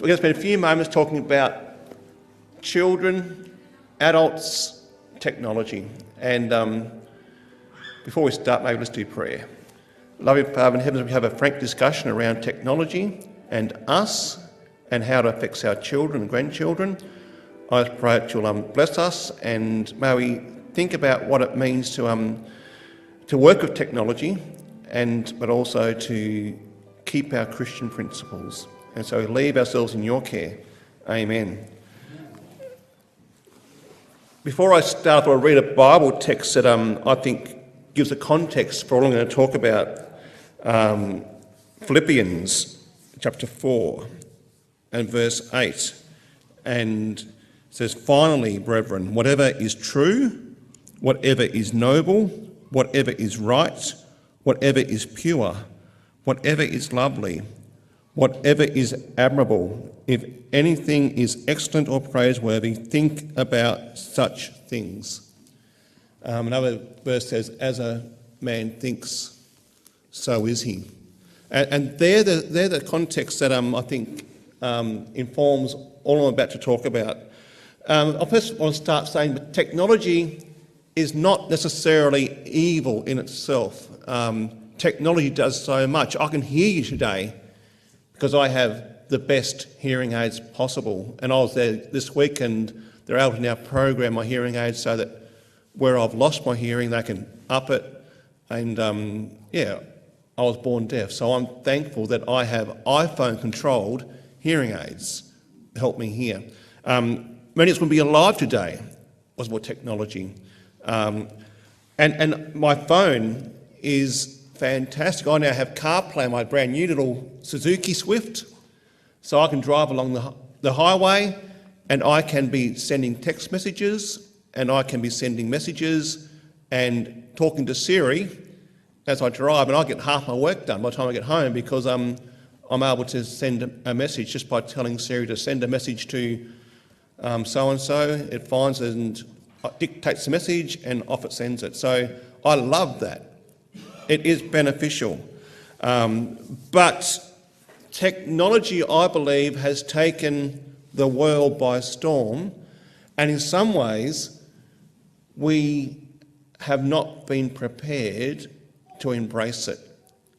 we're going to spend a few moments talking about children, adults, technology. And before we start, maybe let's do prayer. Loving Father in heaven, we have a frank discussion around technology and us and how it affects our children and grandchildren. I pray that you'll bless us, and may we think about what it means to work with technology, but also to keep our Christian principles. And so we leave ourselves in your care. Amen. Before I start, I'll read a Bible text that I think gives a context for all I'm going to talk about. Philippians chapter 4 and verse 8. And it says, "Finally, brethren, whatever is true, whatever is noble, whatever is right, whatever is pure, whatever is lovely, whatever is admirable, if anything is excellent or praiseworthy, think about such things." Another verse says, "As a man thinks, so is he." And they're the context that I think informs all I'm about to talk about. I first want to start saying that technology is not necessarily evil in itself. Technology does so much. I can hear you today because I have the best hearing aids possible. And I was there this week, and they're able to now program my hearing aids so that where I've lost my hearing, they can up it. And I was born deaf, so I'm thankful that I have iPhone-controlled hearing aids to help me hear. Many of us wouldn't be alive today was more technology. And my phone is fantastic. I now have CarPlay, my brand new little Suzuki Swift, so I can drive along the highway, and I can be sending text messages, and I can be sending messages and talking to Siri as I drive, and I get half my work done by the time I get home because I'm able to send a message just by telling Siri to send a message to so-and-so. It finds and dictates the message, and off it sends it. So I love that. It is beneficial. But technology, I believe, has taken the world by storm, and in some ways we have not been prepared to embrace it,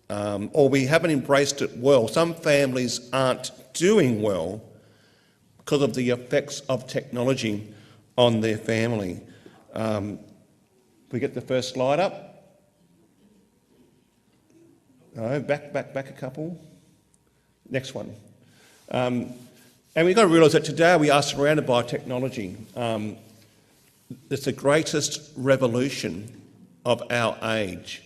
or we haven't embraced it well. Some families aren't doing well because of the effects of technology on their family. We get the first slide up. No, back a couple. Next one. And we've got to realise that today we are surrounded by technology. It's the greatest revolution of our age.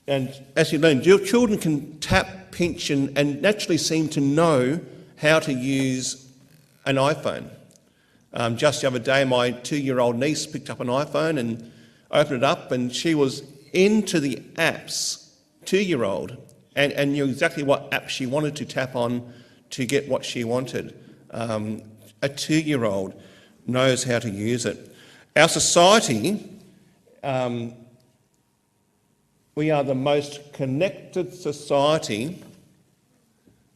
And as you learn, your children can tap, pinch and naturally seem to know how to use an iPhone. Just the other day, my 2-year-old niece picked up an iPhone and opened it up, and she was into the apps, 2-year-old, and knew exactly what app she wanted to tap on to get what she wanted. A 2-year-old knows how to use it. Our society, we are the most connected society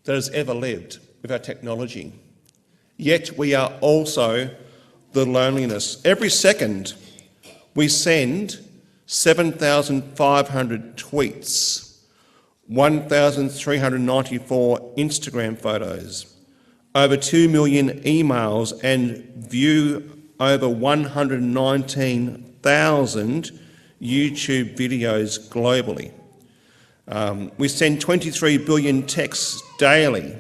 that has ever lived with our technology. Yet we are also the loneliness. Every second we send 7,500 tweets, 1,394 Instagram photos, over 2 million emails, and view over 119,000 YouTube videos globally. We send 23 billion texts daily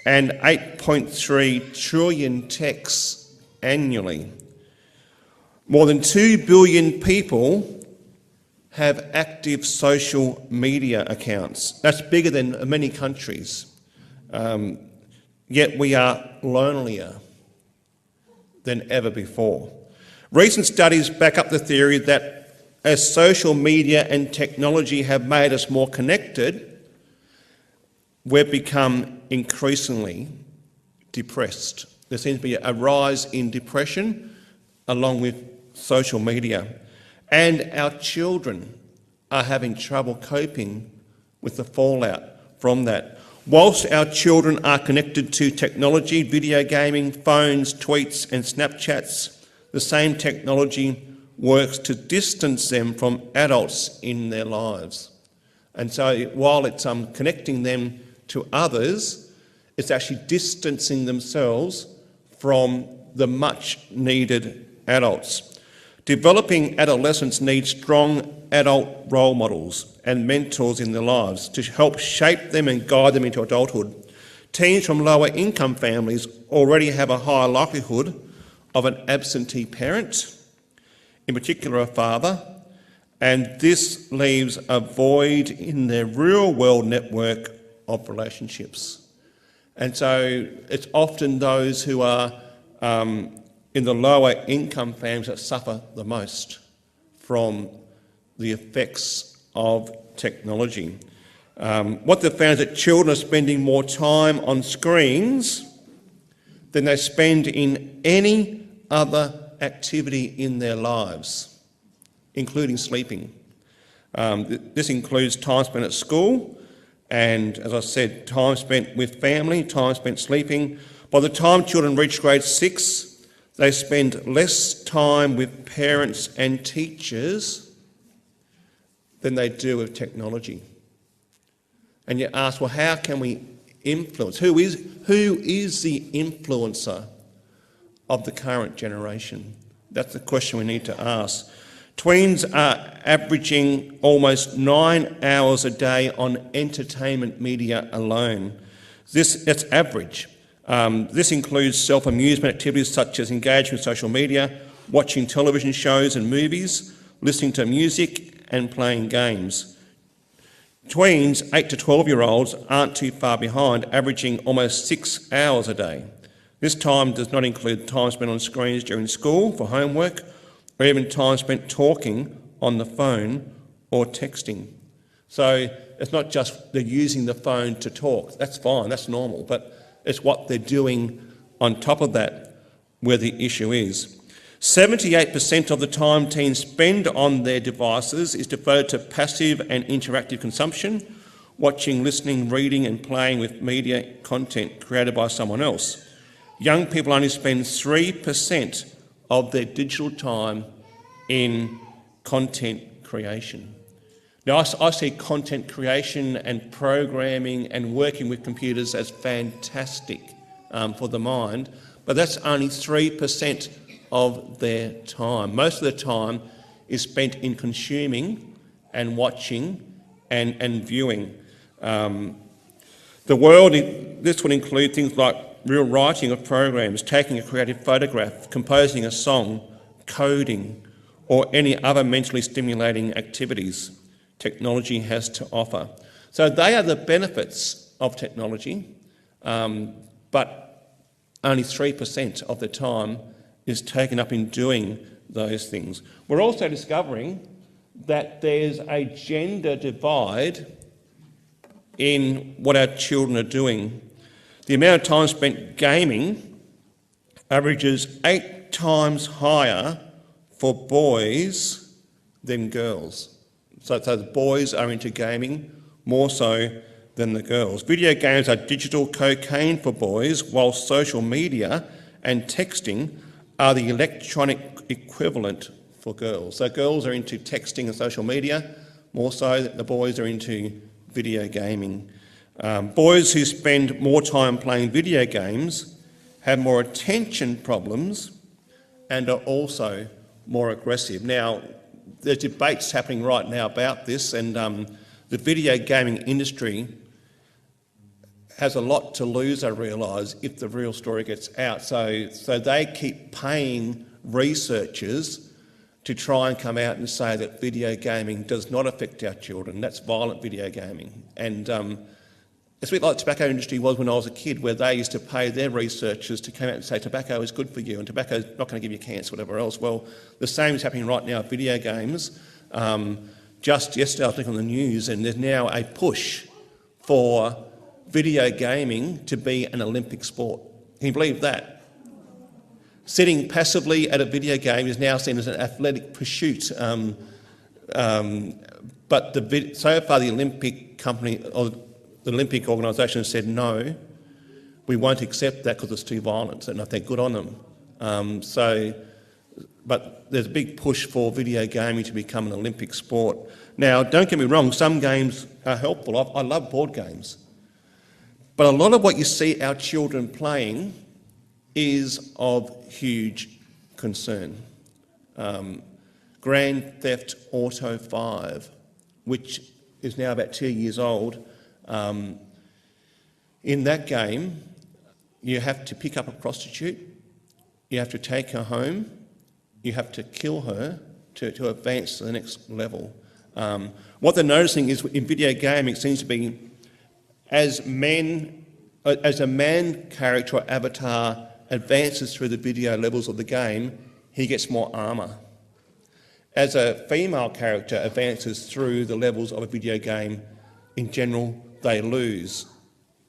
and 8.3 trillion texts annually. More than 2 billion people have active social media accounts. That's bigger than many countries. Yet we are lonelier than ever before. Recent studies back up the theory that as social media and technology have made us more connected, we've become increasingly depressed. There seems to be a rise in depression along with social media. And our children are having trouble coping with the fallout from that. Whilst our children are connected to technology, video gaming, phones, tweets and Snapchats, the same technology works to distance them from adults in their lives. And so while it's connecting them to others, it's actually distancing themselves from the much needed adults. Developing adolescents need strong adult role models and mentors in their lives to help shape them and guide them into adulthood. Teens from lower income families already have a higher likelihood of an absentee parent, in particular a father, and this leaves a void in their real-world network of relationships. And so it's often those who are in the lower income families that suffer the most from the effects of technology. What they've found is that children are spending more time on screens than they spend in any other activity in their lives, including sleeping. This includes time spent at school and, as I said, time spent with family, time spent sleeping. By the time children reach grade 6, they spend less time with parents and teachers than they do with technology. And you ask, well, how can we influence? Who is the influencer of the current generation? That's the question we need to ask. Tweens are averaging almost 9 hours a day on entertainment media alone. That's average. This includes self-amusement activities such as engaging with social media, watching television shows and movies, listening to music and playing games. Tweens, 8 to 12-year-olds, aren't too far behind, averaging almost 6 hours a day. This time does not include time spent on screens during school for homework, or even time spent talking on the phone or texting. So it's not just they're using the phone to talk. That's fine, that's normal, but it's what they're doing on top of that where the issue is. 78% of the time teens spend on their devices is devoted to passive and interactive consumption, watching, listening, reading and playing with media content created by someone else. Young people only spend 3% of their digital time in content creation. Now, I see content creation and programming and working with computers as fantastic for the mind, but that's only 3% of their time. Most of the time is spent in consuming and watching and viewing. This would include things like real writing of programs, taking a creative photograph, composing a song, coding, or any other mentally stimulating activities technology has to offer. So they are the benefits of technology, but only 3% of the time is taken up in doing those things. We're also discovering that there's a gender divide in what our children are doing. The amount of time spent gaming averages 8 times higher for boys than girls. So the boys are into gaming more so than the girls. Video games are digital cocaine for boys, while social media and texting are the electronic equivalent for girls. So girls are into texting and social media more so than the boys are into video gaming. Boys who spend more time playing video games have more attention problems and are also more aggressive. Now, there's debates happening right now about this, and the video gaming industry has a lot to lose, I realise, if the real story gets out. So they keep paying researchers to try and come out and say that video gaming does not affect our children. That's violent video gaming. And it's a bit like the tobacco industry was when I was a kid, where they used to pay their researchers to come out and say tobacco is good for you and tobacco is not going to give you cancer, whatever else. Well, the same is happening right now with video games. Just yesterday I was looking on the news and there's now a push for video gaming to be an Olympic sport. Can you believe that? Sitting passively at a video game is now seen as an athletic pursuit. But so far the Olympic company, or the Olympic organisation has said no, we won't accept that because it's too violent, and I think good on them. But there's a big push for video gaming to become an Olympic sport. Now, don't get me wrong, some games are helpful. I love board games. But a lot of what you see our children playing is of huge concern. Grand Theft Auto 5, which is now about 2 years old. In that game, you have to pick up a prostitute, you have to take her home, you have to kill her to advance to the next level. What they're noticing is in video gaming, it seems to be as a man character or avatar advances through the video levels of the game, he gets more armour. As a female character advances through the levels of a video game, in general, they lose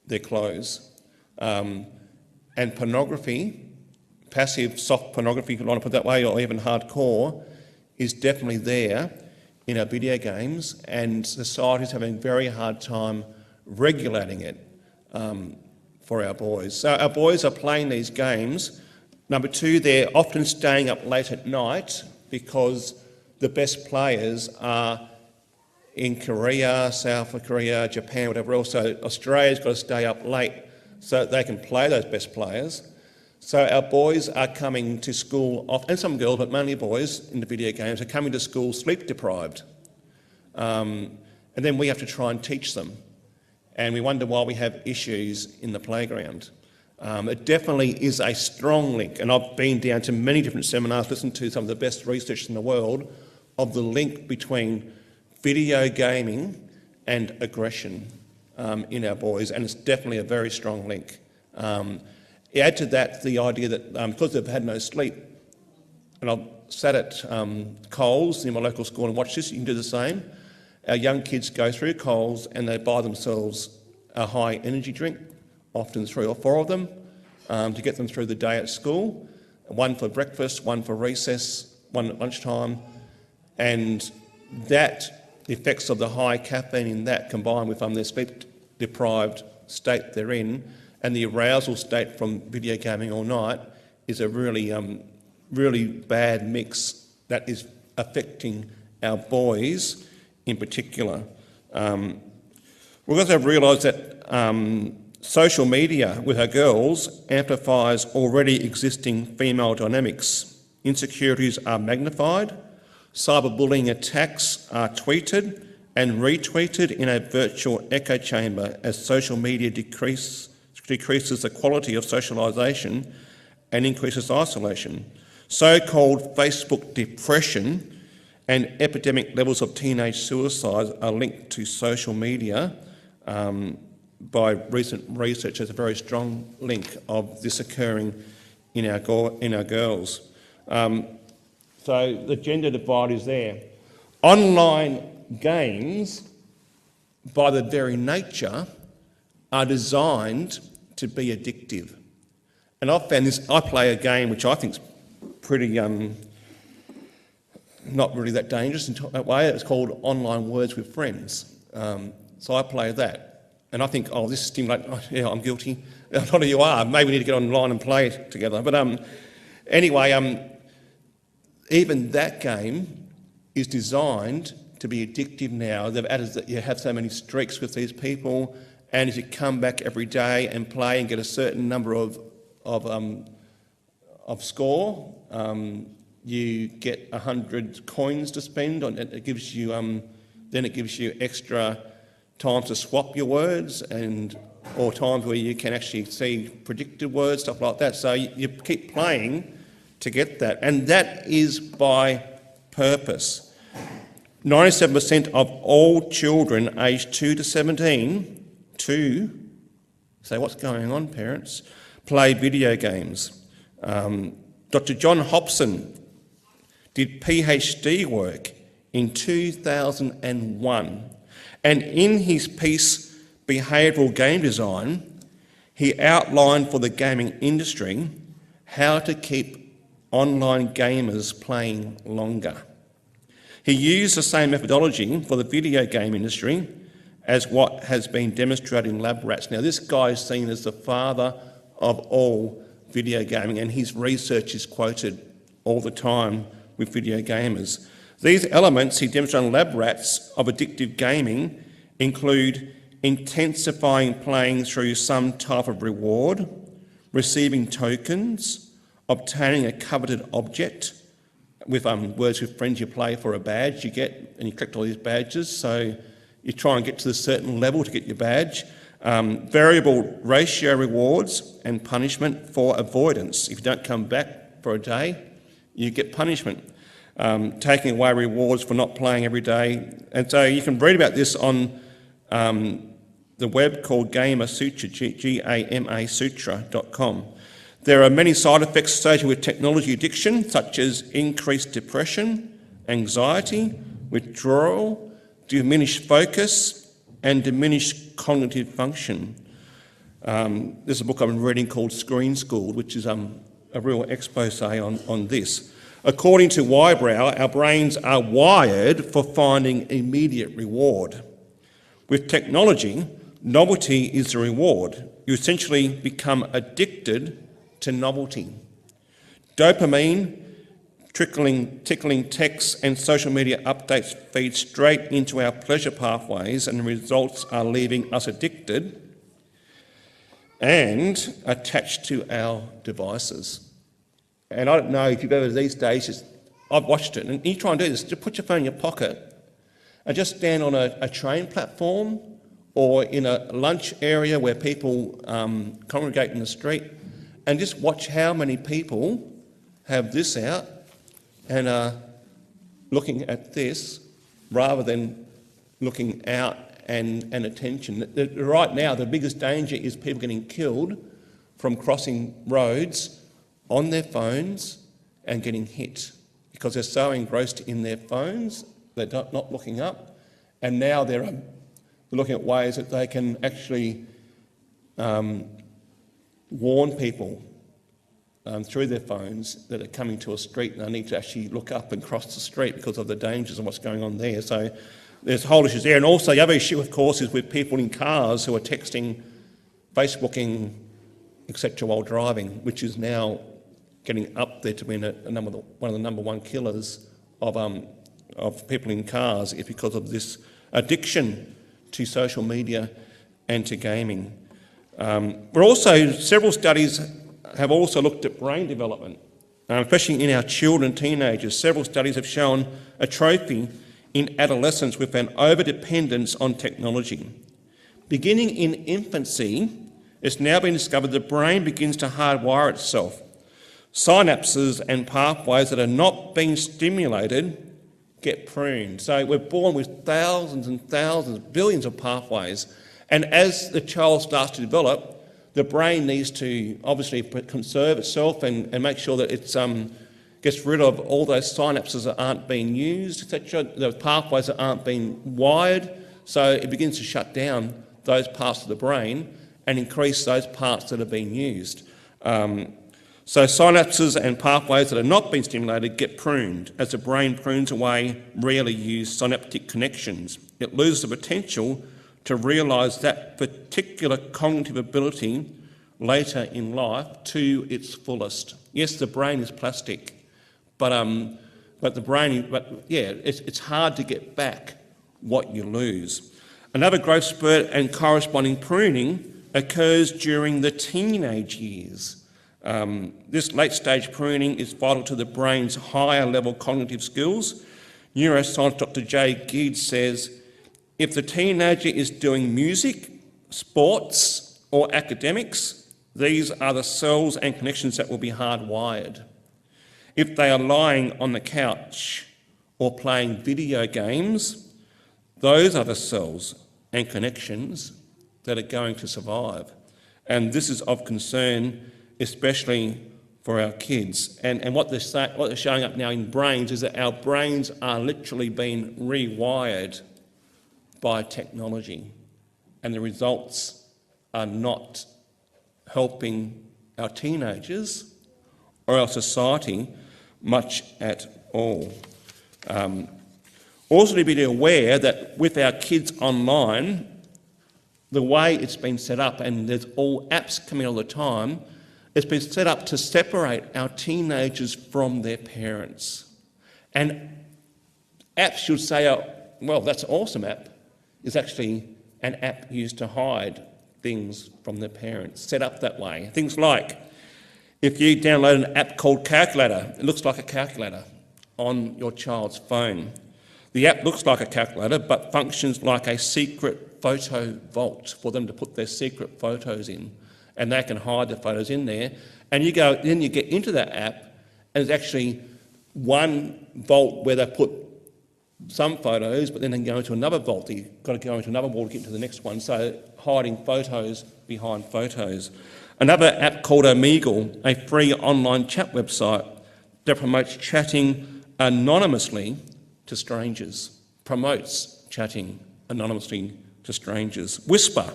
their clothes. And pornography, passive, soft pornography, if you want to put it that way, or even hardcore, is definitely there in our video games, and society's having a very hard time regulating it for our boys. So our boys are playing these games. Number two, they're often staying up late at night because the best players are in Korea, South Korea, Japan, whatever else. So Australia's got to stay up late so that they can play those best players. So our boys are coming to school, and some girls, but mainly boys in the video games, are coming to school sleep deprived. And then we have to try and teach them. And we wonder why we have issues in the playground. It definitely is a strong link, and I've been down to many different seminars, listened to some of the best research in the world, of the link between video gaming and aggression in our boys, and it's definitely a very strong link. Add to that the idea that because they've had no sleep, and I've sat at Coles in my local school and watched this, you can do the same. Our young kids go through Coles and they buy themselves a high energy drink, often 3 or 4 of them, to get them through the day at school. One for breakfast, one for recess, one at lunchtime. And that, the effects of the high caffeine in that, combined with their sleep-deprived state they're in, and the arousal state from video gaming all night, is a really, really bad mix that is affecting our boys in particular. We've also realised that social media with our girls amplifies already existing female dynamics. Insecurities are magnified, cyberbullying attacks are tweeted and retweeted in a virtual echo chamber as social media decreases the quality of socialisation and increases isolation. So-called Facebook depression and epidemic levels of teenage suicide are linked to social media by recent research. There's a very strong link of this occurring in our girls. So the gender divide is there. Online games, by their very nature, are designed to be addictive. And I've found this, I play a game which I think is pretty, not really that dangerous in that way. It's called Online Words with Friends. So I play that. And I think, oh, this is stimulating, oh, yeah, I'm guilty. A lot of you are. Maybe we need to get online and play it together. But anyway, even that game is designed to be addictive now. They've added that you have so many streaks with these people, and if you come back every day and play and get a certain number of score, you get 100 coins to spend on it. It gives you then it gives you extra times to swap your words, or times where you can actually see predicted words, stuff like that. So you keep playing to get that, and that is by purpose. 97% of all children aged 2 to 17, say what's going on, parents, play video games. Dr. John Hobson did PhD work in 2001, and in his piece, Behavioural Game Design, he outlined for the gaming industry how to keep online gamers playing longer. He used the same methodology for the video game industry as what has been demonstrated in lab rats. Now, this guy is seen as the father of all video gaming, and his research is quoted all the time with video gamers. These elements he demonstrated in lab rats of addictive gaming include intensifying playing through some type of reward, receiving tokens, obtaining a coveted object. With Words with Friends, you play for a badge you get, and you collect all these badges, so you try and get to a certain level to get your badge. Variable ratio rewards and punishment for avoidance. If you don't come back for a day, you get punishment. Taking away rewards for not playing every day. And so you can read about this on the web called Gama Sutra, GAMAsutra.com. There are many side effects associated with technology addiction, such as increased depression, anxiety, withdrawal, diminished focus, and diminished cognitive function. There's a book I've been reading called Screen Schooled, which is a real expose on this. According to Whybrow, our brains are wired for finding immediate reward. With technology, novelty is the reward. You essentially become addicted to novelty. Dopamine, tickling texts and social media updates feed straight into our pleasure pathways, and the results are leaving us addicted and attached to our devices. And I don't know if you've ever these days, I've watched it, and you try and do this, just put your phone in your pocket and just stand on a train platform or in a lunch area where people congregate in the street, and just watch how many people have this out and are looking at this rather than looking out and attention. Right now, the biggest danger is people getting killed from crossing roads on their phones and getting hit because they're so engrossed in their phones, they're not looking up, and now they're looking at ways that they can actually warn people through their phones that are coming to a street and they need to actually look up and cross the street because of the dangers and what's going on there. So there's whole issues there. And also the other issue, of course, is with people in cars who are texting, Facebooking, etc. while driving, which is now getting up there to being one of the number one killers of people in cars because of this addiction to social media and to gaming. Several studies have also looked at brain development, especially in our children and teenagers. Several studies have shown atrophy in adolescents with an over-dependence on technology. Beginning in infancy, it's now been discovered the brain begins to hardwire itself. Synapses and pathways that are not being stimulated get pruned. So we're born with thousands and thousands, billions of pathways, and as the child starts to develop, the brain needs to obviously conserve itself and make sure that it gets rid of all those synapses that aren't being used, etc., the pathways that aren't being wired, so it begins to shut down those parts of the brain and increase those parts that are being used. So synapses and pathways that are not being stimulated get pruned. As the brain prunes away rarely used synaptic connections, it loses the potential to realise that particular cognitive ability later in life to its fullest. Yes, the brain is plastic, but it's hard to get back what you lose. Another growth spurt and corresponding pruning occurs during the teenage years. This late-stage pruning is vital to the brain's higher-level cognitive skills. Neuroscientist Dr. Jay Geed says, if the teenager is doing music, sports, or academics, these are the cells and connections that will be hardwired. If they are lying on the couch or playing video games, those are the cells and connections that are going to survive. And this is of concern, especially for our kids. And what they're showing up now in brains is that our brains are literally being rewired by technology, and the results are not helping our teenagers or our society much at all. Also to be aware that with our kids online, the way it's been set up, and there's all apps coming all the time, it's been set up to separate our teenagers from their parents. And apps should say, oh, well, that's an awesome app. It's actually an app used to hide things from their parents, set up that way. Things like, if you download an app called Calculator, it looks like a calculator on your child's phone. The app looks like a calculator but functions like a secret photo vault for them to put their secret photos in, and they can hide the photos in there. And then you get into that app, and there's actually one vault where they put some photos, but then they go into another vault. You've got to go into another vault to get to the next one, so hiding photos behind photos. Another app called Omegle, a free online chat website that promotes chatting anonymously to strangers, promotes chatting anonymously to strangers. Whisper,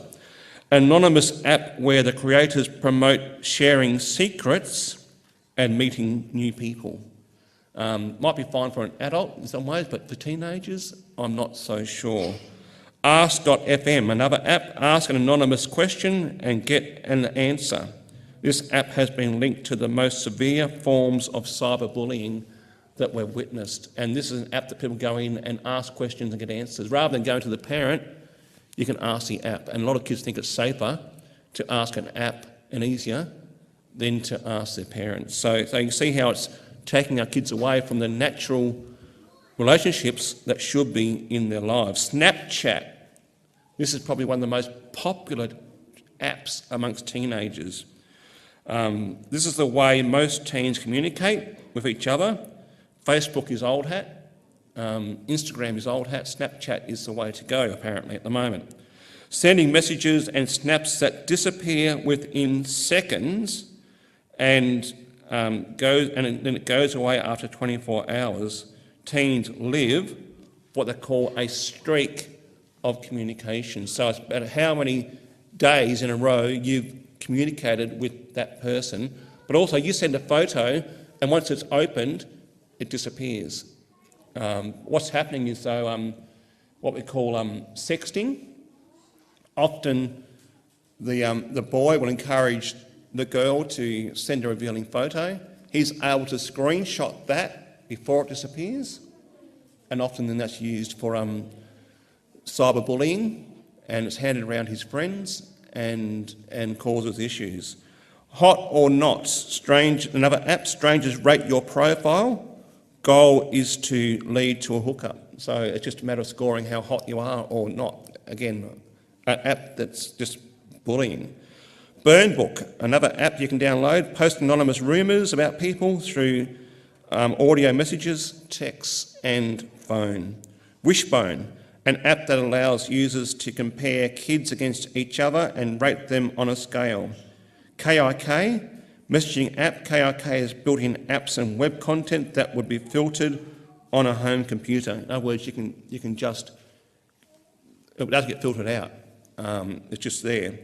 an anonymous app where the creators promote sharing secrets and meeting new people. Might be fine for an adult in some ways, but for teenagers, I'm not so sure. Ask.fm, another app, ask an anonymous question and get an answer. This app has been linked to the most severe forms of cyberbullying that we've witnessed. And this is an app that people go in and ask questions and get answers. Rather than going to the parent, you can ask the app. And a lot of kids think it's safer to ask an app and easier than to ask their parents. So you can see how it's taking our kids away from the natural relationships that should be in their lives. Snapchat. This is probably one of the most popular apps amongst teenagers. This is the way most teens communicate with each other. Facebook is old hat. Instagram is old hat. Snapchat is the way to go, apparently, at the moment. Sending messages and snaps that disappear within seconds and then it goes away after 24 hours. Teens live what they call a streak of communication. So it's about how many days in a row you've communicated with that person, but also you send a photo and once it's opened, it disappears. What's happening is, though, what we call sexting. Often the boy will encourage the girl to send a revealing photo. He's able to screenshot that before it disappears, and often then that's used for cyberbullying, and it's handed around his friends and causes issues. Hot or not, another app, strangers rate your profile. Goal is to lead to a hookup. So it's just a matter of scoring how hot you are or not. Again, an app that's just bullying. Burn Book, another app you can download, post anonymous rumours about people through audio messages, texts and phone. Wishbone, an app that allows users to compare kids against each other and rate them on a scale. KIK, messaging app. KIK has built-in apps and web content that would be filtered on a home computer. In other words, it doesn't get filtered out. It's just there.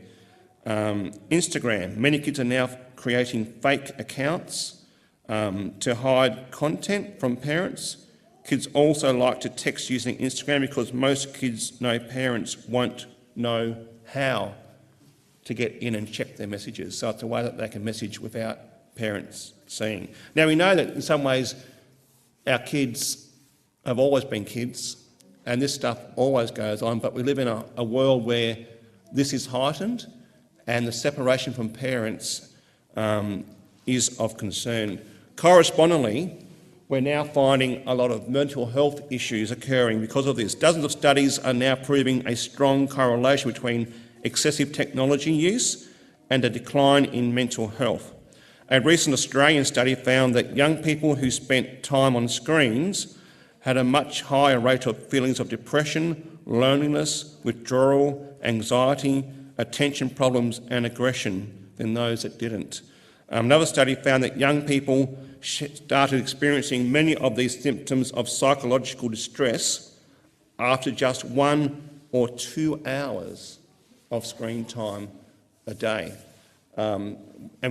Instagram. Many kids are now creating fake accounts to hide content from parents. Kids also like to text using Instagram because most kids know parents won't know how to get in and check their messages. So it's a way that they can message without parents seeing. Now we know that in some ways our kids have always been kids and this stuff always goes on, but we live in a world where this is heightened and the separation from parents is of concern. Correspondingly, we're now finding a lot of mental health issues occurring because of this. Dozens of studies are now proving a strong correlation between excessive technology use and a decline in mental health. A recent Australian study found that young people who spent time on screens had a much higher rate of feelings of depression, loneliness, withdrawal, anxiety, attention problems and aggression than those that didn't. Another study found that young people started experiencing many of these symptoms of psychological distress after just 1 or 2 hours of screen time a day. And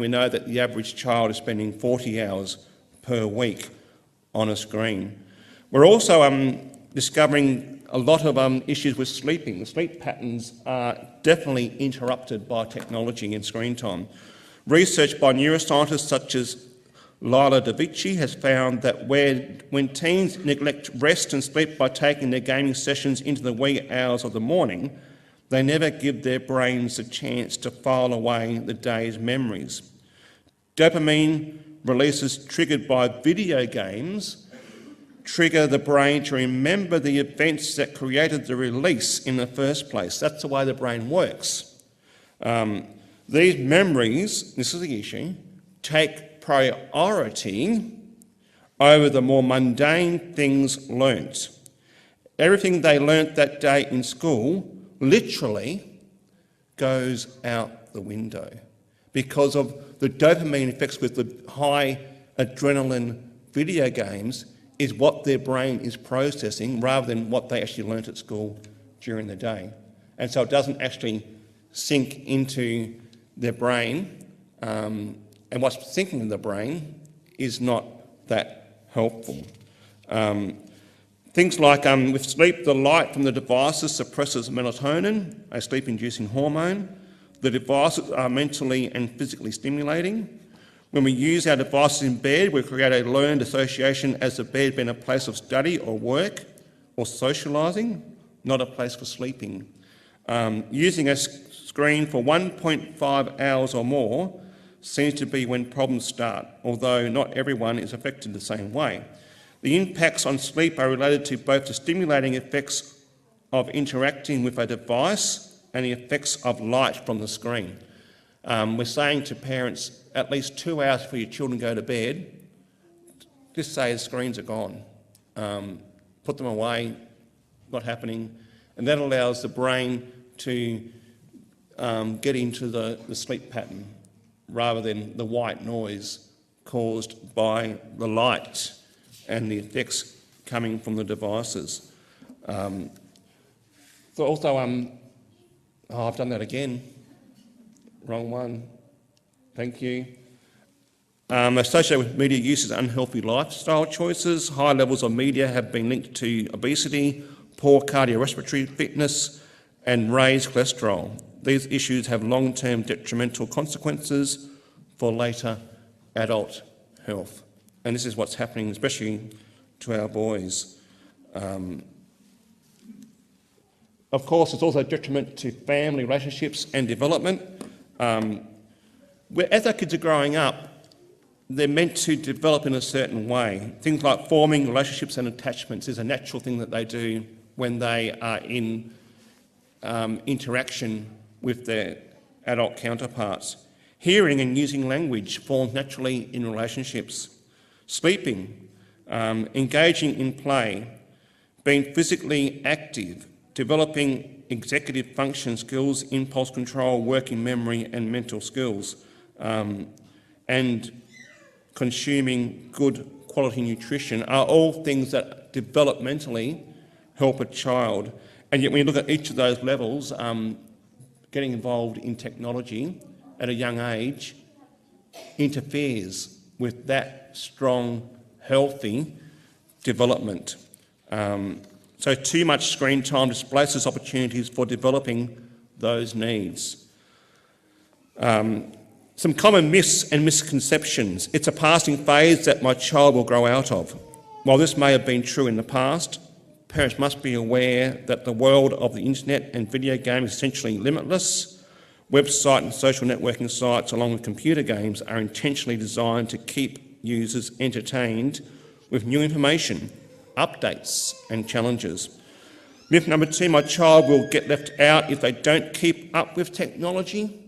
we know that the average child is spending 40 hours per week on a screen. We're also discovering a lot of issues with sleeping. The sleep patterns are definitely interrupted by technology and screen time. Research by neuroscientists such as Lila DeVici has found that when teens neglect rest and sleep by taking their gaming sessions into the wee hours of the morning, they never give their brains a chance to file away the day's memories. Dopamine releases triggered by video games trigger the brain to remember the events that created the release in the first place. That's the way the brain works. These memories, this is the issue, take priority over the more mundane things learnt. Everything they learnt that day in school literally goes out the window because of the dopamine effects with the high adrenaline video games is what their brain is processing rather than what they actually learnt at school during the day. And so it doesn't actually sink into their brain, and what's sinking in the brain is not that helpful. Things like with sleep, the light from the devices suppresses melatonin, a sleep-inducing hormone. The devices are mentally and physically stimulating. When we use our devices in bed, we create a learned association as the bed being a place of study or work or socialising, not a place for sleeping. Using a screen for 1.5 hours or more seems to be when problems start, although not everyone is affected the same way. The impacts on sleep are related to both the stimulating effects of interacting with a device and the effects of light from the screen. We're saying to parents, at least 2 hours before your children go to bed, just say the screens are gone. Put them away, not happening, and that allows the brain to get into the sleep pattern rather than the white noise caused by the light and the effects coming from the devices. So also, I've done that again. Wrong one. Thank you. Associated with media use is unhealthy lifestyle choices. High levels of media have been linked to obesity, poor cardiorespiratory fitness, and raised cholesterol. These issues have long-term detrimental consequences for later adult health. And this is what's happening, especially to our boys. Of course, it's also a detriment to family relationships and development. As our kids are growing up, they're meant to develop in a certain way. Things like forming relationships and attachments is a natural thing that they do when they are in interaction with their adult counterparts. Hearing and using language forms naturally in relationships. Sleeping, engaging in play, being physically active, developing executive function skills, impulse control, working memory and mental skills, and consuming good quality nutrition are all things that developmentally help a child. And yet when you look at each of those levels, getting involved in technology at a young age interferes with that strong, healthy development. So too much screen time displaces opportunities for developing those needs. Some common myths and misconceptions. It's a passing phase that my child will grow out of. While this may have been true in the past, parents must be aware that the world of the internet and video games is essentially limitless. Website and social networking sites, along with computer games, are intentionally designed to keep users entertained with new information, updates and challenges. Myth number 2, my child will get left out if they don't keep up with technology.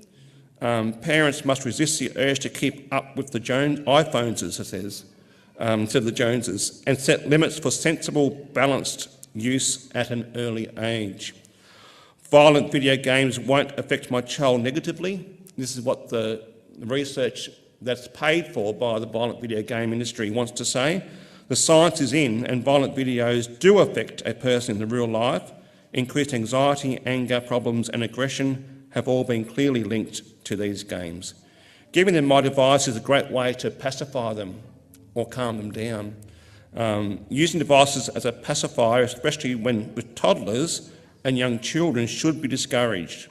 Parents must resist the urge to keep up with the iPhones, as it says, instead of the Joneses, and set limits for sensible, balanced use at an early age. Violent video games won't affect my child negatively. This is what the research that's paid for by the violent video game industry wants to say. The science is in, and violent videos do affect a person in the real life. Increased anxiety, anger, problems and aggression have all been clearly linked to these games. Giving them my device is a great way to pacify them or calm them down. Using devices as a pacifier, especially with toddlers and young children, should be discouraged.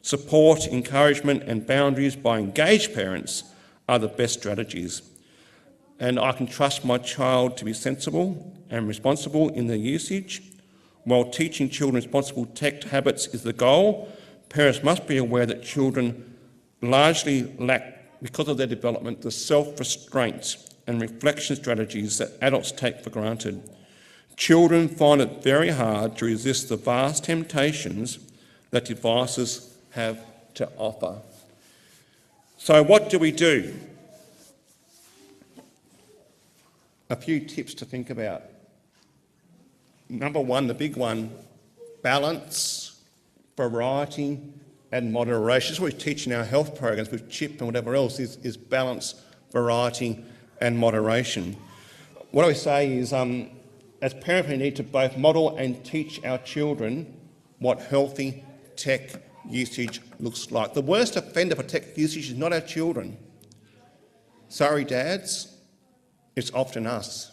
Support, encouragement and boundaries by engaged parents are the best strategies. And I can trust my child to be sensible and responsible in their usage. While teaching children responsible tech habits is the goal, parents must be aware that children largely lack, because of their development, the self-restraint and reflection strategies that adults take for granted. Children find it very hard to resist the vast temptations that devices have to offer. So what do we do? A few tips to think about. Number one, the big one, balance, variety and moderation. This is what we teach in our health programs with CHIP and whatever else is balance, variety and moderation. What I say is, as parents, we need to both model and teach our children what healthy tech usage looks like. The worst offender for tech usage is not our children. Sorry, dads, it's often us.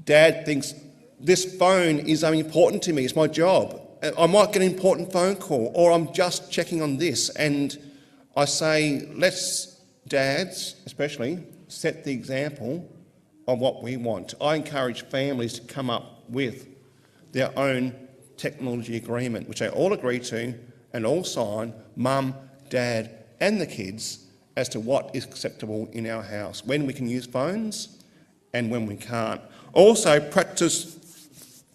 Dad thinks, this phone is important to me, it's my job. I might get an important phone call, or I'm just checking on this. And I say, let's, dads especially, set the example of what we want. I encourage families to come up with their own technology agreement, which they all agree to and all sign, mum, dad and the kids, as to what is acceptable in our house, when we can use phones and when we can't. Also, practice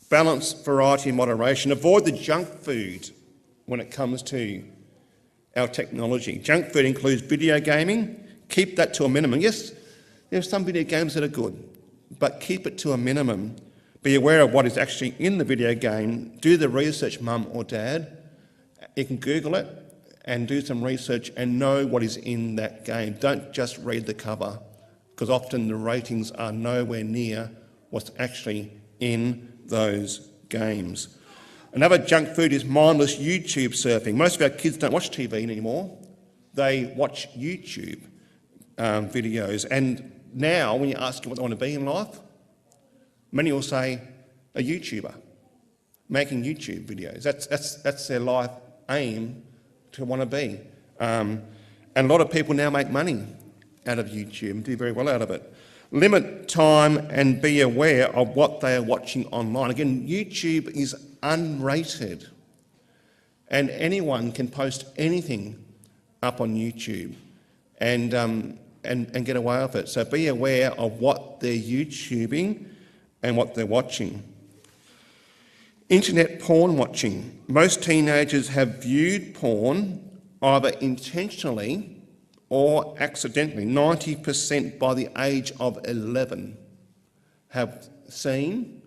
balance, variety and moderation. Avoid the junk food when it comes to our technology. Junk food includes video gaming. Keep that to a minimum. Yes, there are some video games that are good, but keep it to a minimum. Be aware of what is actually in the video game. Do the research, mum or dad. You can Google it and do some research and know what is in that game. Don't just read the cover, because often the ratings are nowhere near what's actually in those games. Another junk food is mindless YouTube surfing. Most of our kids don't watch TV anymore. They watch YouTube videos. And now, when you ask them what they want to be in life, many will say a YouTuber, making YouTube videos. That's their life aim to want to be. And a lot of people now make money out of YouTube and do very well out of it. Limit time and be aware of what they are watching online. Again, YouTube is unrated, and anyone can post anything up on YouTube and get away with it. So be aware of what they're YouTubing and what they're watching. Internet porn watching. Most teenagers have viewed porn either intentionally or accidentally. 90% by the age of 11 have seen,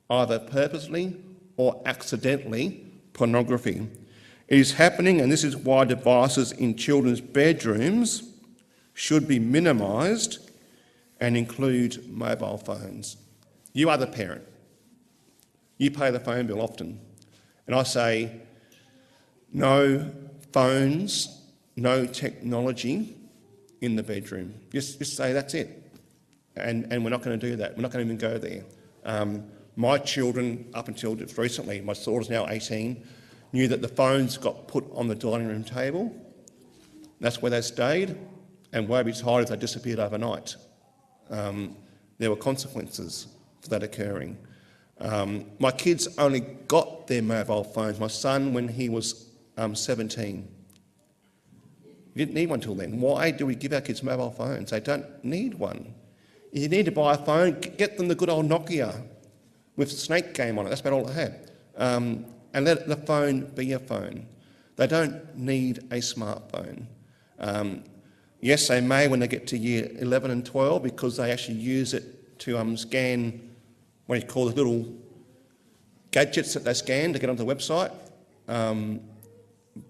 either purposely or accidentally, pornography. It is happening, and this is why devices in children's bedrooms should be minimised and include mobile phones. You are the parent. You pay the phone bill often. And I say, no phones, no technology in the bedroom. Just say that's it. And we're not going to do that. We're not going to even go there. My children, up until just recently, my daughter's now 18, knew that the phones got put on the dining room table. That's where they stayed, and woe betide if they disappeared overnight. There were consequences for that occurring. My kids only got their mobile phones, my son, when he was 17. He didn't need one till then. Why do we give our kids mobile phones? They don't need one. If you need to buy a phone, get them the good old Nokia with Snake Game on it. That's about all they had. And let the phone be a phone. They don't need a smartphone. Yes, they may when they get to year 11 and 12, because they actually use it to scan, what do you call the little gadgets that they scan to get onto the website.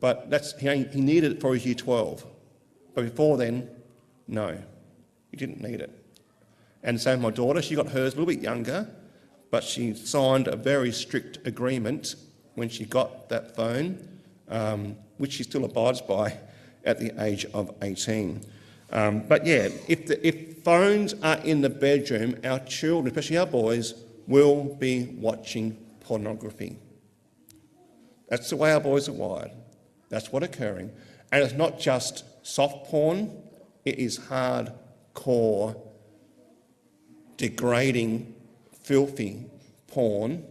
But he needed it for his year 12. But before then, no, he didn't need it. And so my daughter, she got hers a little bit younger, but she signed a very strict agreement when she got that phone, which she still abides by at the age of 18. But yeah, if phones are in the bedroom, our children, especially our boys, will be watching pornography. That's the way our boys are wired. That's what's occurring. And it's not just soft porn, it is hardcore, degrading, filthy porn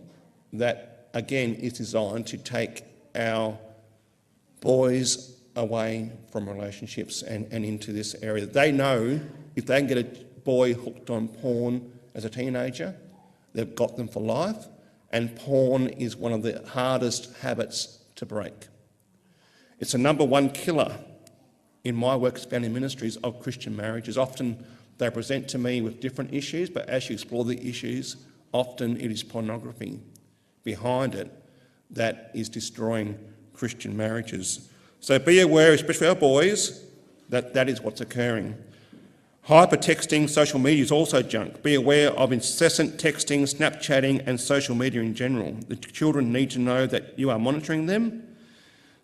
that, again, is designed to take our boys away from relationships and into this area. They know if they can get a boy hooked on porn as a teenager, they've got them for life, and porn is one of the hardest habits to break. It's the number one killer in my work as family ministries of Christian marriages. Often they present to me with different issues, but as you explore the issues, often it is pornography behind it that is destroying Christian marriages. So be aware, especially our boys, that that is what's occurring. Hypertexting, social media is also junk. Be aware of incessant texting, Snapchatting and social media in general. The children need to know that you are monitoring them.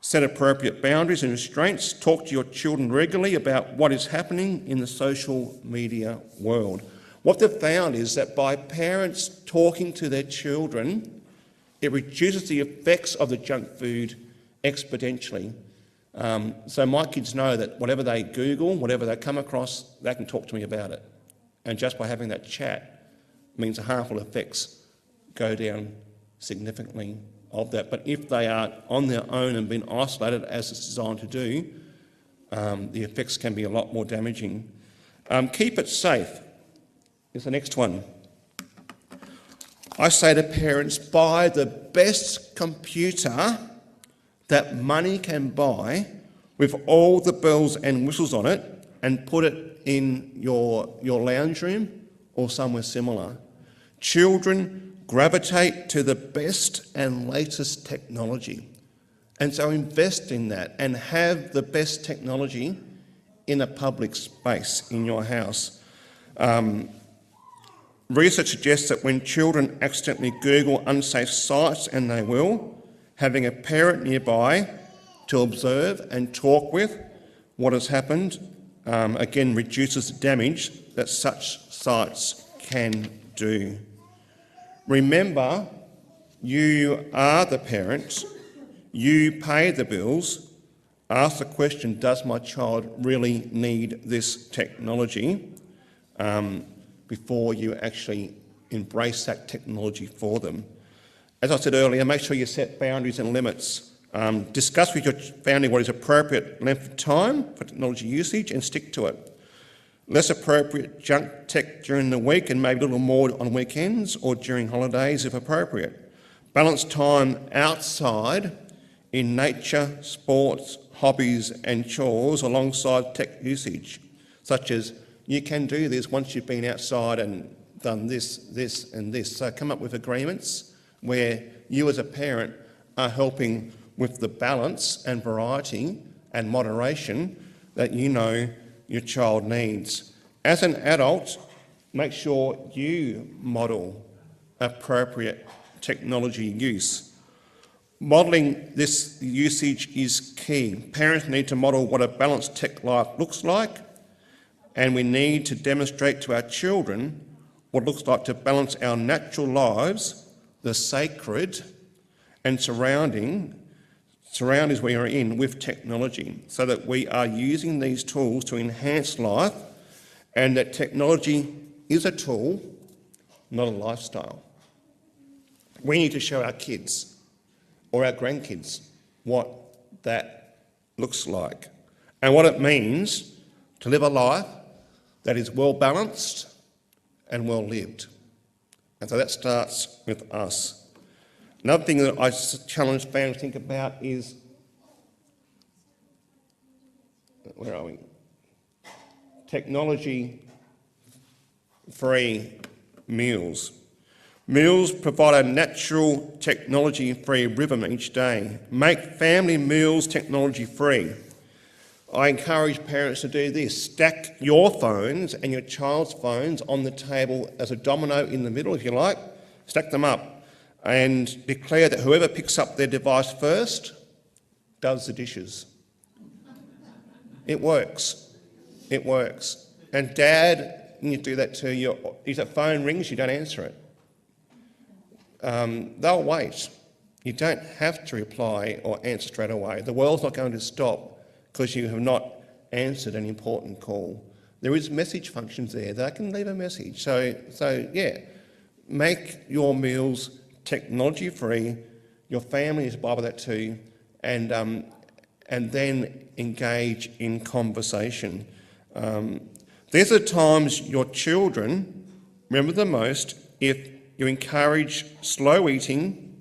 Set appropriate boundaries and restraints. Talk to your children regularly about what is happening in the social media world. What they've found is that by parents talking to their children, it reduces the effects of the junk food exponentially. So my kids know that whatever they Google, whatever they come across, they can talk to me about it. And just by having that chat means the harmful effects go down significantly of that. But if they are on their own and been isolated as it's designed to do, the effects can be a lot more damaging. Keep it safe is the next one. I say to parents, buy the best computer that money can buy with all the bells and whistles on it and put it in your lounge room or somewhere similar. Children gravitate to the best and latest technology. And so invest in that and have the best technology in a public space in your house. Research suggests that when children accidentally Google unsafe sites, and they will, having a parent nearby to observe and talk with what has happened, again, reduces the damage that such sites can do. Remember, you are the parent, you pay the bills. Ask the question, does my child really need this technology, before you actually embrace that technology for them. As I said earlier, make sure you set boundaries and limits. Discuss with your family what is appropriate length of time for technology usage and stick to it. Less appropriate junk tech during the week and maybe a little more on weekends or during holidays if appropriate. Balance time outside in nature, sports, hobbies and chores alongside tech usage, such as you can do this once you've been outside and done this, this and this. So come up with agreements where you as a parent are helping with the balance and variety and moderation that you know your child needs. As an adult, make sure you model appropriate technology use. Modelling this usage is key. Parents need to model what a balanced tech life looks like, and we need to demonstrate to our children what it looks like to balance our natural lives, the sacred and surroundings we are in, with technology, so that we are using these tools to enhance life, and that technology is a tool, not a lifestyle. We need to show our kids or our grandkids what that looks like and what it means to live a life that is well balanced and well lived. And so that starts with us. Another thing that I challenge families to think about is, where are we? Technology-free meals. Meals provide a natural technology-free rhythm each day. Make family meals technology-free. I encourage parents to do this. Stack your phones and your child's phones on the table as a domino in the middle, if you like. Stack them up and declare that whoever picks up their device first does the dishes. It works. It works. And Dad, when you do that too, if the phone rings, you don't answer it. They'll wait. You don't have to reply or answer straight away. The world's not going to stop because you have not answered an important call. There is message functions there. They can leave a message. So yeah, make your meals technology-free. Your family is by that too, and then engage in conversation. These are times your children remember the most if you encourage slow eating,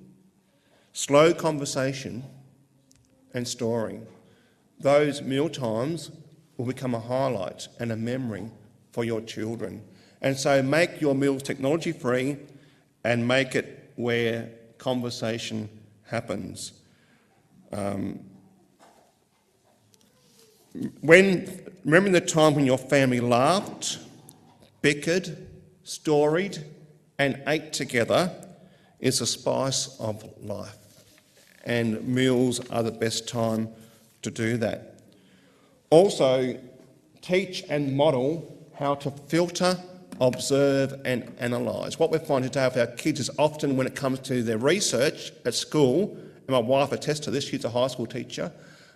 slow conversation, and storing. Those meal times will become a highlight and a memory for your children. And so make your meals technology-free and make it where conversation happens. Remembering the time when your family laughed, bickered, storied, and ate together is the spice of life. And meals are the best time to do that. Also, teach and model how to filter, observe, and analyse. What we find today with our kids is often when it comes to their research at school, and my wife attests to this, she's a high school teacher,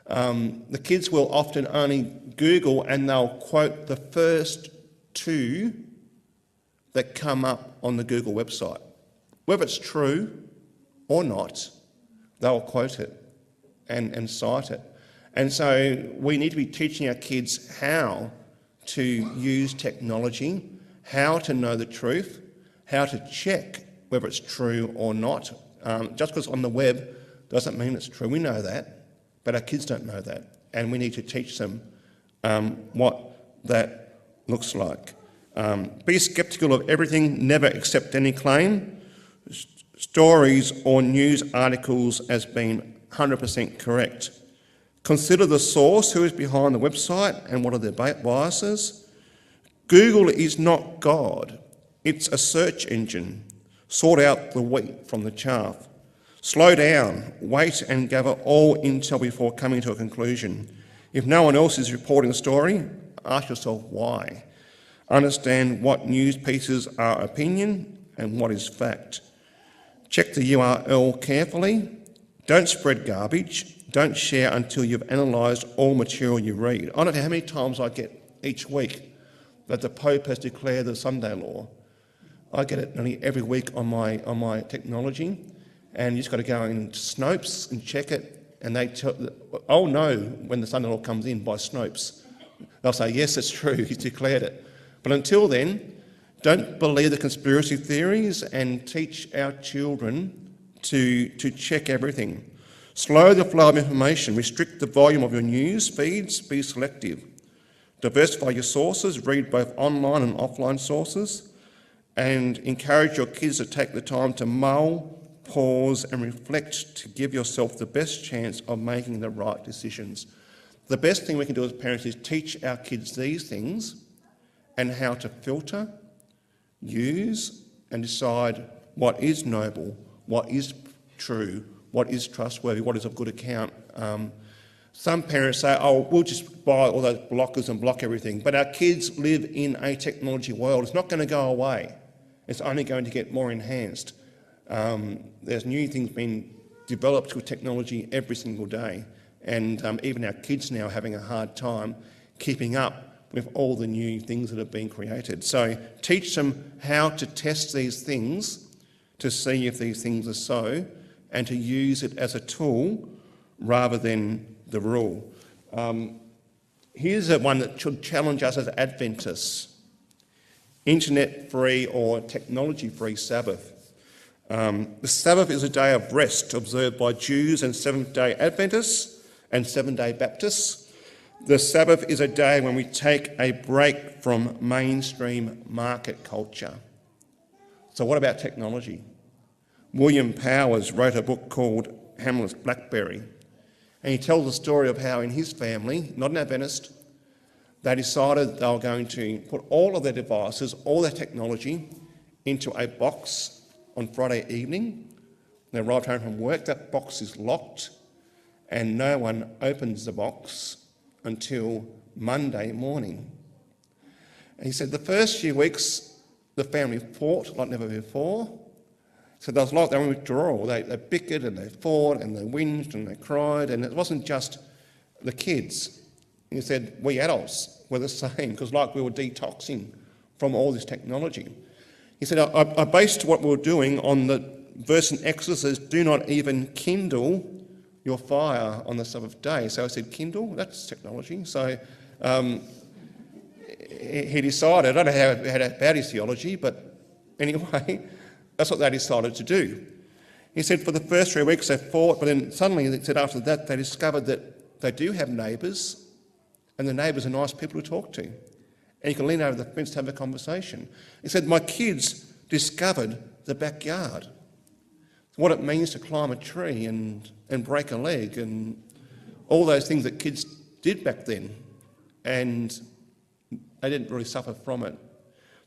the kids will often only Google and they'll quote the first two that come up on the Google website. Whether it's true or not, they'll quote it and cite it. And so we need to be teaching our kids how to use technology, how to know the truth, how to check whether it's true or not. Just because on the web doesn't mean it's true. We know that, but our kids don't know that. And we need to teach them what that looks like. Be sceptical of everything, never accept any claim. Stories or news articles as being 100% correct. Consider the source, who is behind the website and what are their biases. Google is not God, it's a search engine. Sort out the wheat from the chaff. Slow down, wait and gather all intel before coming to a conclusion. If no one else is reporting the story, ask yourself why. Understand what news pieces are opinion and what is fact. Check the URL carefully. Don't spread garbage. Don't share until you've analysed all material you read. I don't know how many times I get each week that the Pope has declared the Sunday law. I get it nearly every week on my technology, and you just got to go in Snopes and check it, and I'll know when the Sunday law comes in by Snopes. They'll say, yes, it's true, he's declared it. But until then, don't believe the conspiracy theories and teach our children to check everything. Slow the flow of information, restrict the volume of your news feeds, be selective. Diversify your sources, read both online and offline sources, and encourage your kids to take the time to mull, pause and reflect to give yourself the best chance of making the right decisions. The best thing we can do as parents is teach our kids these things and how to filter, use and decide what is noble, what is true, what is trustworthy, what is of good account. Some parents say, oh, we'll just buy all those blockers and block everything. But our kids live in a technology world. It's not going to go away. It's only going to get more enhanced. There's new things being developed with technology every single day. And even our kids now are having a hard time keeping up with all the new things that are being created. So teach them how to test these things to see if these things are so, and to use it as a tool rather than the rule. Here's one that should challenge us as Adventists. Internet-free or technology-free Sabbath. The Sabbath is a day of rest observed by Jews and Seventh-day Adventists and Seventh-day Baptists. The Sabbath is a day when we take a break from mainstream market culture. So what about technology? William Powers wrote a book called Hamlet's Blackberry, and he tells the story of how in his family, not an Adventist, they decided they were going to put all of their devices, all their technology, into a box on Friday evening. They arrived home from work, that box is locked, and no one opens the box until Monday morning. And he said the first few weeks the family fought like never before. So there was like they were in withdrawal. They bickered and they fought and they whinged and they cried, and it wasn't just the kids. He said we adults were the same, because like we were detoxing from all this technology. He said I based what we were doing on the verse in Exodus says, "Do not even kindle your fire on the Sabbath day." So I said, kindle? That's technology. So he decided, I don't know how he had about his theology, but anyway, that's what they decided to do. He said for the first 3 weeks they fought, but then suddenly, he said after that, they discovered that they do have neighbours, and the neighbours are nice people to talk to. And you can lean over the fence to have a conversation. He said, my kids discovered the backyard, what it means to climb a tree and break a leg and all those things that kids did back then, and they didn't really suffer from it.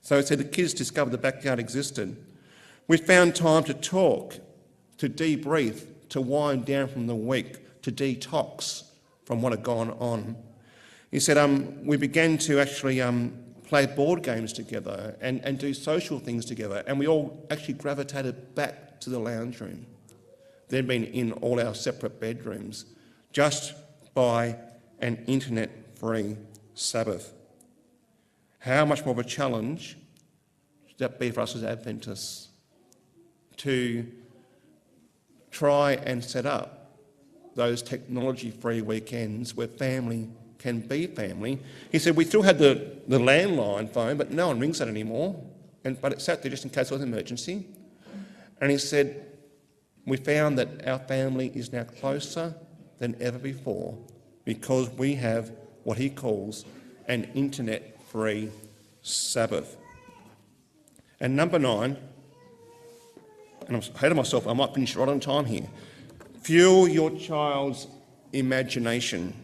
So he said the kids discovered the backyard existed. We found time to talk, to debrief, to wind down from the week, to detox from what had gone on. He said we began to actually play board games together and do social things together, and we all actually gravitated back to the lounge room. They'd been in all our separate bedrooms just by an internet-free Sabbath. How much more of a challenge should that be for us as Adventists to try and set up those technology-free weekends where family can be family? He said we still had the landline phone, but no one rings that anymore, but it sat there just in case there was an emergency. And he said, we found that our family is now closer than ever before because we have what he calls an internet-free Sabbath. And number 9, and I'm ahead of myself, I might finish right on time here. Fuel your child's imagination.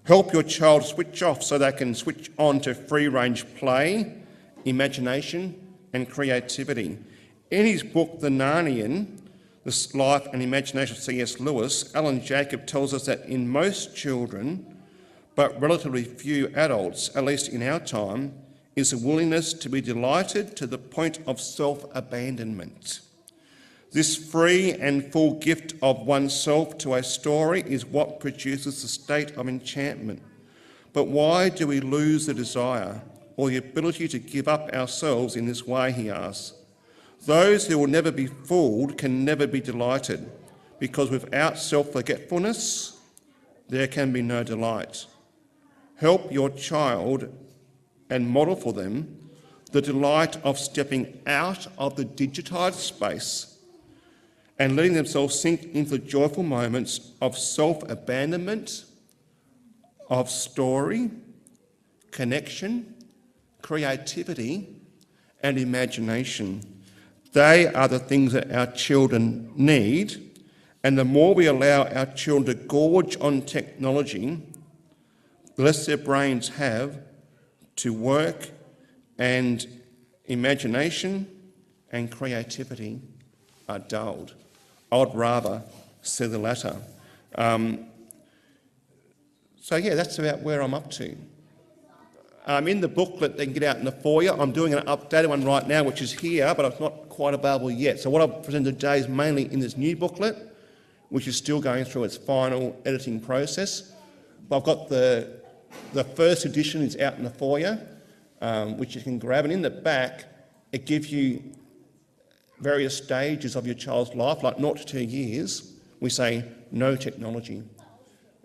Help your child switch off so they can switch on to free-range play, imagination and creativity. In his book, The Narnian, The Life and Imagination of C.S. Lewis, Alan Jacob tells us that in most children, but relatively few adults, at least in our time, is a willingness to be delighted to the point of self-abandonment. This free and full gift of oneself to a story is what produces the state of enchantment. But why do we lose the desire or the ability to give up ourselves in this way, he asks. Those who will never be fooled can never be delighted, because without self-forgetfulness, there can be no delight. Help your child and model for them the delight of stepping out of the digitised space and letting themselves sink into the joyful moments of self-abandonment, of story, connection, creativity, and imagination. They are the things that our children need, and the more we allow our children to gorge on technology, the less their brains have to work, and imagination and creativity are dulled. I would rather see the latter. That's about where I'm up to. In the booklet they can get out in the foyer, I'm doing an updated one right now, which is here, but it's not quite available yet. So what I've presented today is mainly in this new booklet, which is still going through its final editing process. But I've got the first edition is out in the foyer, which you can grab, and in the back it gives you various stages of your child's life, like 0 to 2 years. We say no technology,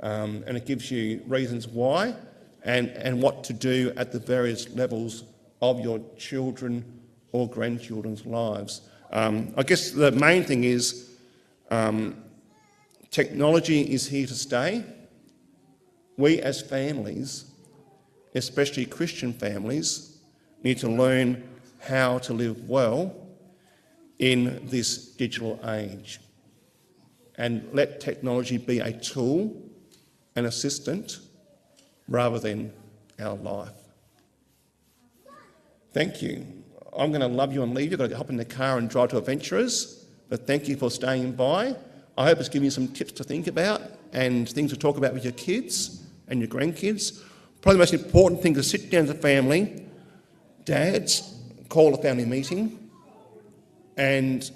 and it gives you reasons why and what to do at the various levels of your children or grandchildren's lives. I guess the main thing is technology is here to stay. We as families, especially Christian families, need to learn how to live well in this digital age and let technology be a tool, an assistant, rather than our life. Thank you. I'm going to love you and leave you. I've got to hop in the car and drive to Adventurers, but thank you for staying by. I hope it's given you some tips to think about and things to talk about with your kids and your grandkids. Probably the most important thing is to sit down as a family, Dads, call a family meeting and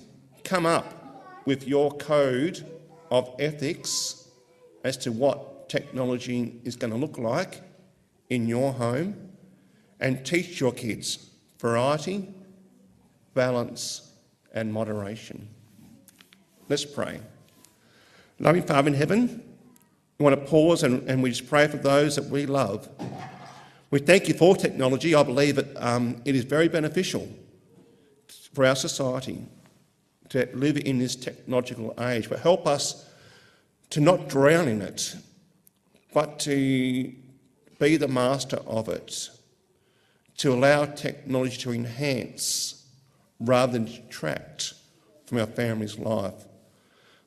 come up with your code of ethics as to what technology is going to look like in your home, and teach your kids variety, balance and moderation. Let's pray. Loving Father in heaven, we want to pause and we just pray for those that we love. We thank you for technology. I believe that it is very beneficial for our society to live in this technological age, but help us to not drown in it, but to be the master of it, to allow technology to enhance rather than detract from our family's life.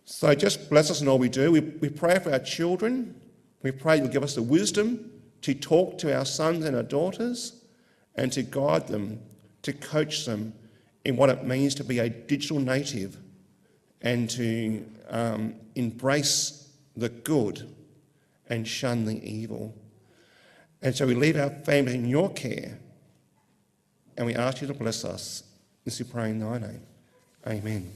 So just bless us in all we do. We pray for our children. We pray you'll give us the wisdom to talk to our sons and our daughters and to guide them, to coach them in what it means to be a digital native and to embrace the good and shun the evil. And so we leave our families in your care and we ask you to bless us. This we pray in thy name. Amen.